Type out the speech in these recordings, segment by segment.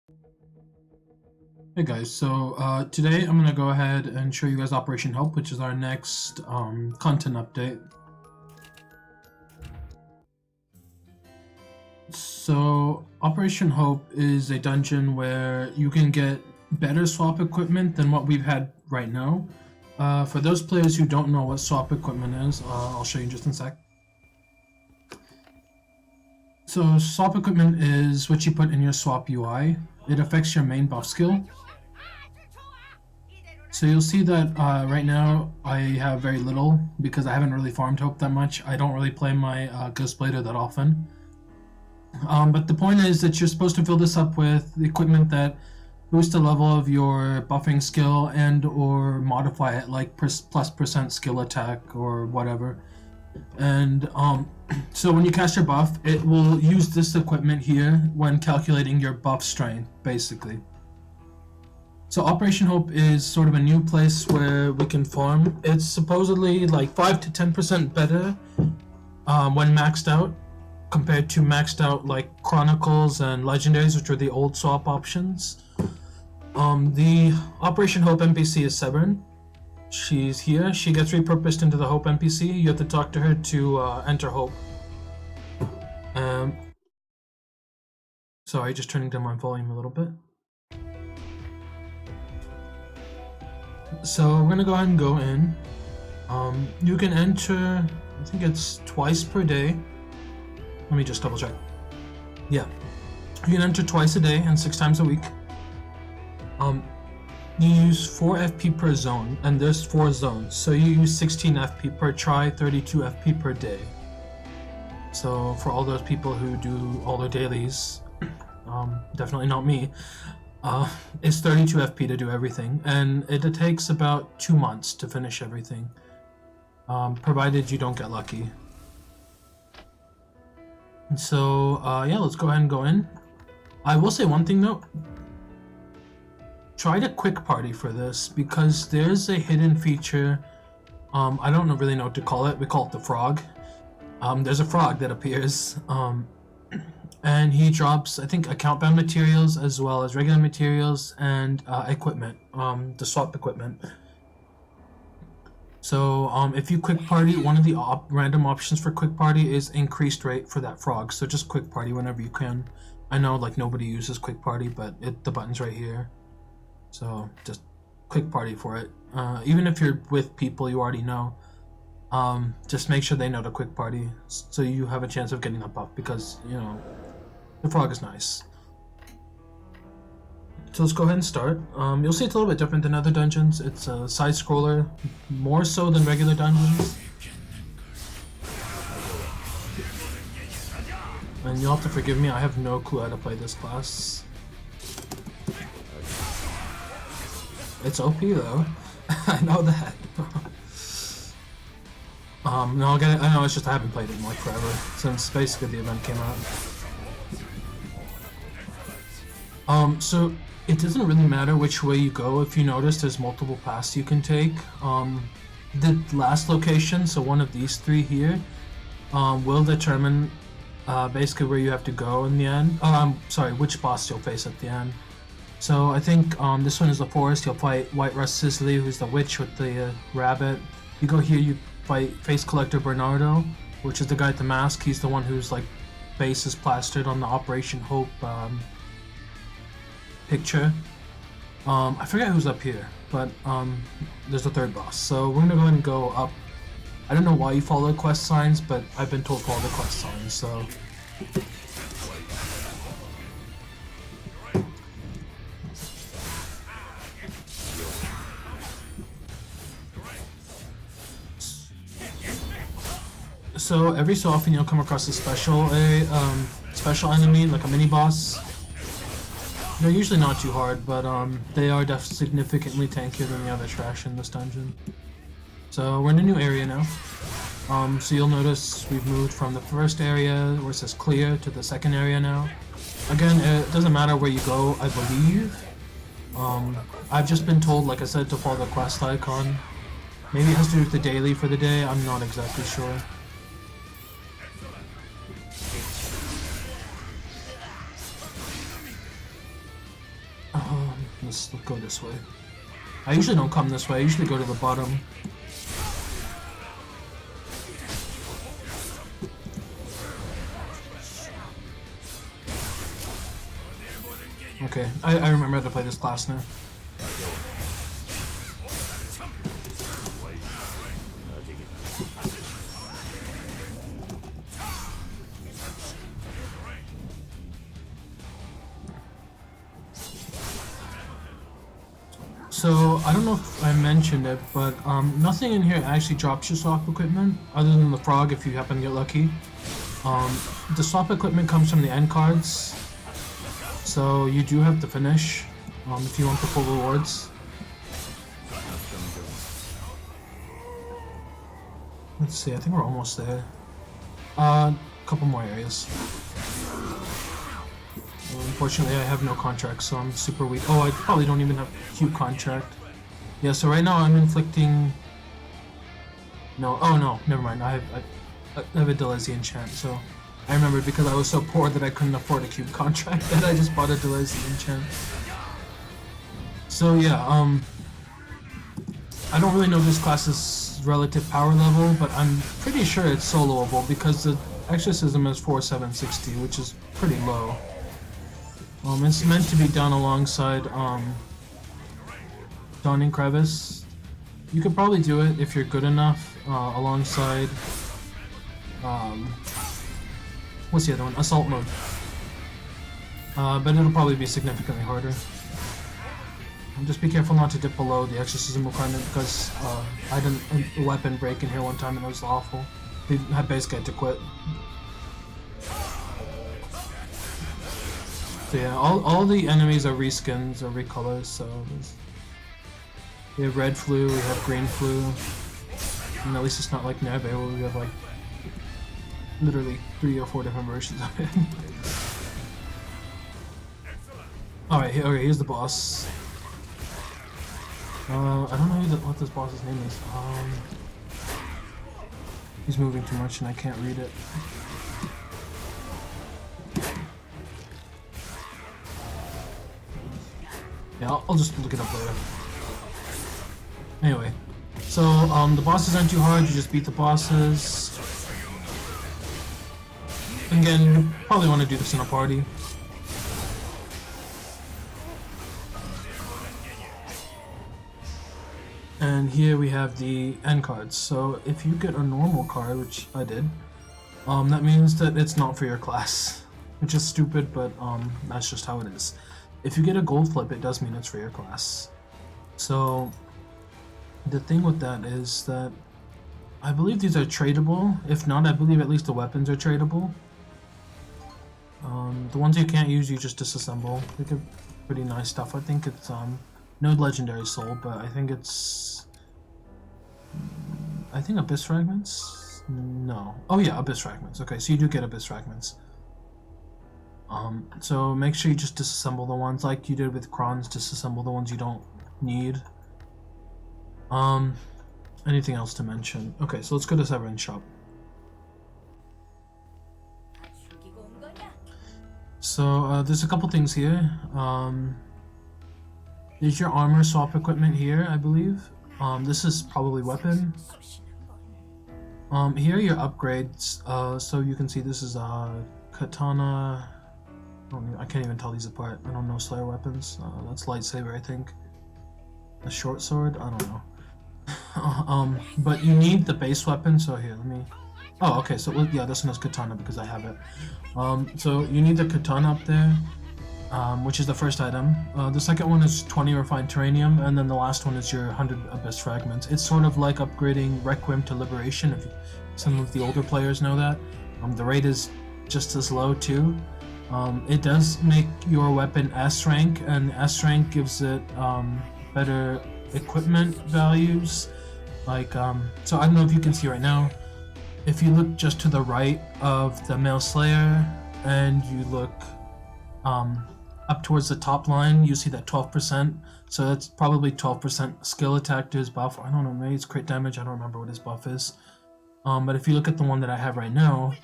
Hey guys, so today I'm going to go ahead and show you guys Operation Hope, which is our next content update. So Operation Hope is a dungeon where you can get better swap equipment than what we've had right now. For those players who don't know what swap equipment is, I'll show you in just a sec. So swap equipment is what you put in your swap UI. It affects your main buff skill. So you'll see that right now I have very little because I haven't really farmed Hope that much. I don't really play my Ghostblader that often. But the point is that you're supposed to fill this up with equipment that boosts the level of your buffing skill and or modify it, like +% skill attack or whatever. And so when you cast your buff, it will use this equipment here when calculating your buff strength, basically. So Operation Hope is sort of a new place where we can farm. It's supposedly like 5 to 10% better when maxed out compared to maxed out like Chronicles and Legendaries, which are the old swap options. The Operation Hope NPC is Severn. She's here. She gets repurposed into the Hope NPC. You have to talk to her to enter Hope. Sorry, just turning down my volume a little bit. So we're gonna go ahead and go in. You can enter, I think it's twice per day. Let me just double check. Yeah, you can enter twice a day and 6 times a week. You use 4 FP per zone, and there's 4 zones. So you use 16 FP per try, 32 FP per day. So for all those people who do all their dailies, definitely not me. It's 32 FP to do everything, and it takes about 2 months to finish everything, provided you don't get lucky. And so, yeah, let's go ahead and go in. I will say one thing though. Try to quick party for this, because there's a hidden feature. I don't really know what to call it. We call it the frog. There's a frog that appears. And he drops, I think, account-bound materials as well as regular materials and equipment, the swap equipment. So if you quick party, one of the random options for quick party is increased rate for that frog. So just quick party whenever you can. I know like nobody uses quick party, but the button's right here. So just quick party for it. Even if you're with people you already know, just make sure they know to quick party so you have a chance of getting that buff, because, you know, the frog is nice. So let's go ahead and start. You'll see it's a little bit different than other dungeons. It's a side-scroller, more so than regular dungeons. And you'll have to forgive me, I have no clue how to play this class. It's OP though. I know that. No, I'll get it. I know, it's just I haven't played it in like forever, since basically the event came out. So it doesn't really matter which way you go. If you notice, there's multiple paths you can take. The last location, so one of these 3 here, will determine basically where you have to go in the end. Sorry, which boss you'll face at the end. So I think this one is the forest. You'll fight White Rust Sisley, who's the witch with the rabbit. You go here, you fight Face Collector Bernardo, which is the guy with the mask. He's the one whose like face is plastered on the Operation Hope picture. I forget who's up here, but there's the 3rd boss. So we're gonna go ahead and go up. I don't know why you follow quest signs, but I've been told to follow the quest signs, so. So every so often you'll come across a special enemy, like a mini boss. They're usually not too hard, but they are significantly tankier than the other trash in this dungeon. So we're in a new area now. So you'll notice we've moved from the first area where it says clear to the second area now. Again, it doesn't matter where you go, I believe. I've just been told, like I said, to follow the quest icon. Maybe it has to do with the daily for the day, I'm not exactly sure. let's go this way. I usually don't come this way, I usually go to the bottom. Okay, I remember how to play this class now. So, I don't know if I mentioned it, but nothing in here actually drops your swap equipment, other than the frog if you happen to get lucky. The swap equipment comes from the end cards, so you do have to finish if you want the full rewards. Let's see, I think we're almost there. Couple more areas. Unfortunately, I have no contract, so I'm super weak. Oh, I probably don't even have Q contract. Yeah, so right now I'm inflicting... No, oh no, never mind. I have a Deleuze enchant, so... I remember because I was so poor that I couldn't afford a cube contract that I just bought a Deleuze enchant. So yeah, I don't really know this class's relative power level, but I'm pretty sure it's soloable because the exorcism is 4760, which is pretty low. It's meant to be done alongside Dawning Crevice. You could probably do it if you're good enough alongside what's the other one? Assault Mode. But it'll probably be significantly harder. Just be careful not to dip below the exorcism requirement because I had a weapon break in here one time and it was awful. I basically had to quit. So yeah, all the enemies are reskins or recolors, so we have red flu, we have green flu, and at least it's not like Neve where we have like literally 3 or 4 different versions of it. Alright, okay, here's the boss. I don't know what this boss's name is. He's moving too much and I can't read it. Yeah, I'll just look it up later. Anyway, so the bosses aren't too hard, you just beat the bosses. Again, you probably want to do this in a party. And here we have the end cards. So if you get a normal card, which I did, that means that it's not for your class. Which is stupid, but that's just how it is. If you get a gold flip, it does mean it's for your class. So the thing with that is that I believe these are tradable. If not, I believe at least the weapons are tradable. The ones you can't use, you just disassemble. They get pretty nice stuff. I think it's no legendary soul, but I think it's abyss fragments. No. Oh yeah, abyss fragments. Okay, so you do get abyss fragments. So make sure you just disassemble the ones like you did with Kron's, disassemble the ones you don't need. Anything else to mention? Okay, so let's go to Severin's shop. So there's a couple things here. There's your armor swap equipment here, I believe. This is probably weapon. Here are your upgrades. So you can see this is katana. I can't even tell these apart. I don't know Slayer weapons. That's lightsaber, I think. A short sword? I don't know. But you need the base weapon, so here, let me... Oh, okay, so yeah, this one is katana because I have it. So you need the katana up there, which is the first item. The second one is 20 refined terranium, and then the last one is your 100 abyss fragments. It's sort of like upgrading Requiem to Liberation, if some of the older players know that. The rate is just as low too. It does make your weapon S rank, and S rank gives it better equipment values. Like, so I don't know if you can see right now. If you look just to the right of the Male Slayer, and you look up towards the top line, you see that 12%. So that's probably 12% skill attack to his buff. I don't know, maybe it's crit damage. I don't remember what his buff is. But if you look at the one that I have right now,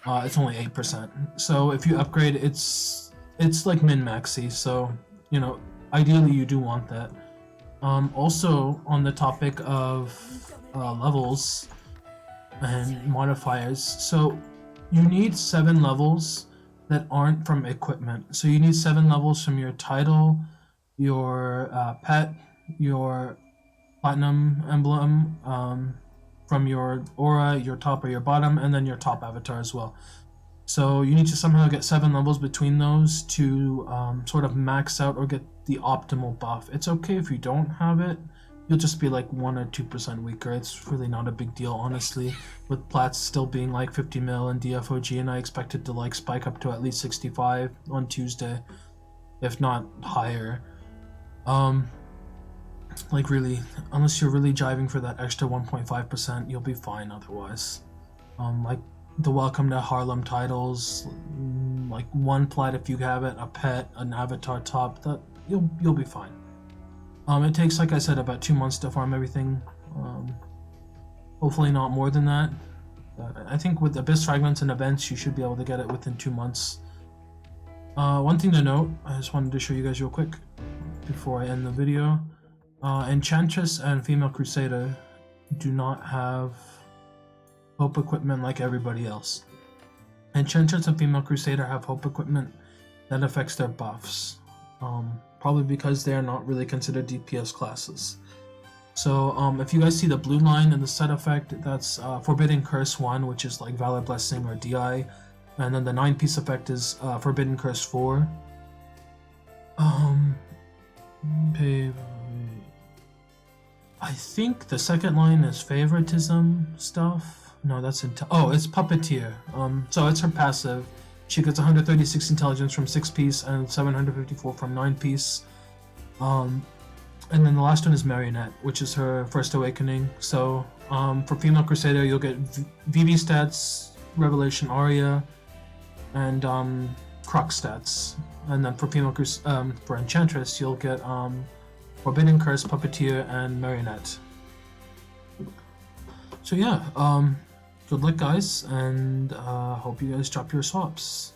it's only 8%. So if you upgrade, it's like min-maxy. So, you know, ideally you do want that. Also, on the topic of levels and modifiers, so you need 7 levels that aren't from equipment. So you need 7 levels from your title, your pet, your platinum emblem, from your aura, your top or your bottom, and then your top avatar as well. So you need to somehow get 7 levels between those to sort of max out or get the optimal buff. It's okay if you don't have it. You'll just be like 1 or 2% weaker. It's really not a big deal, honestly. With plats still being like 50 mil and DFOG, and I expect it to like spike up to at least 65 on Tuesday, if not higher. Like really, unless you're really jiving for that extra 1.5%, you'll be fine otherwise. Like the welcome to Harlem titles, like 1 plat if you have it, a pet, an avatar top, that you'll be fine. It takes, like I said, about 2 months to farm everything. Hopefully not more than that. I think with Abyss Fragments and events, you should be able to get it within 2 months. One thing to note, I just wanted to show you guys real quick before I end the video. Enchantress and Female Crusader do not have hope equipment like everybody else. Enchantress and Female Crusader have hope equipment that affects their buffs. Probably because they are not really considered DPS classes. So if you guys see the blue line in the set effect, that's Forbidden Curse 1, which is like Valor Blessing or DI, and then the 9-piece effect is Forbidden Curse 4. I think the second line is favoritism stuff. No, that's it's Puppeteer. So it's her passive. She gets 136 intelligence from 6-piece and 754 from 9-piece. And then the last one is Marionette, which is her first awakening. So for Female Crusader, you'll get VV stats, Revelation Aria, and Croc stats. And then for for Enchantress, you'll get Forbidden Curse, Puppeteer, and Marionette. So yeah, good luck guys, and hope you guys drop your swaps.